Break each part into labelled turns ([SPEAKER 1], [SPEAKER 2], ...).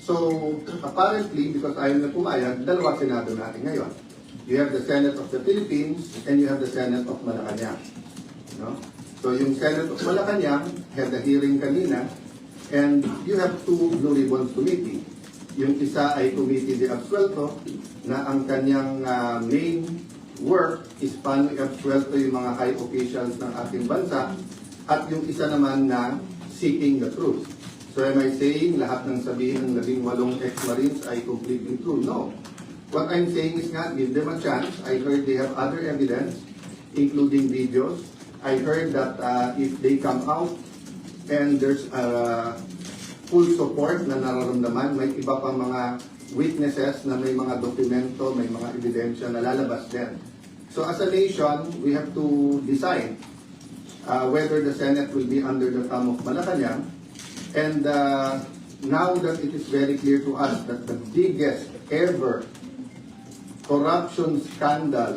[SPEAKER 1] So, apparently, because ayaw na pumayag, dalawa Senado natin ngayon. You have the Senate of the Philippines and you have the Senate of Malacanang. No? So, yung Senate of Malacanang had a hearing kanina and you have two Blue Ribbons Committee. Yung isa ay Committee de Absuelto na ang kanyang main work is paano i-absuelto yung mga high officials ng ating bansa at yung isa naman na seeking the truth. So am I saying lahat ng sabihin ng 18 ex-Marines ay completely true? No. What I'm saying is nga, give them a chance. I heard they have other evidence, including videos. I heard that if they come out and there's full support na nararamdaman, may iba pang mga witnesses na may mga dokumento, may mga ebidensya na lalabas din. So as a nation, we have to decide whether the Senate will be under the thumb of Malacanang. And now that it is very clear to us that the biggest ever corruption scandal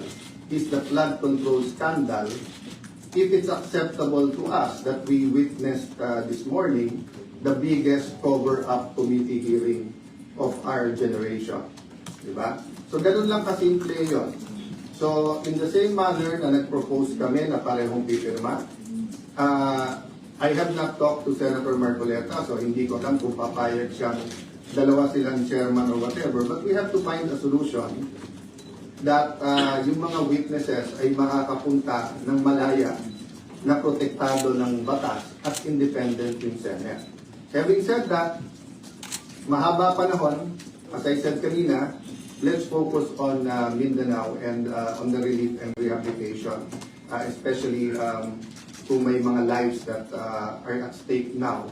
[SPEAKER 1] is the flood control scandal, if it's acceptable to us that we witnessed this morning the biggest cover-up committee hearing of our generation. Diba? So ganun lang kasimple yun. So in the same manner na nag-propose kami na parehong pipirma, I have not talked to Senator Marcoleta, so hindi ko alam kung papayag siyang dalawa silang chairman or whatever, but we have to find a solution that yung mga witnesses ay makakapunta ng malaya na protektado ng batas at independent yung Senate. Having said that, mahaba panahon, as I said kanina, let's focus on Mindanao and on the relief and rehabilitation, especially kung may mga lives that are at stake now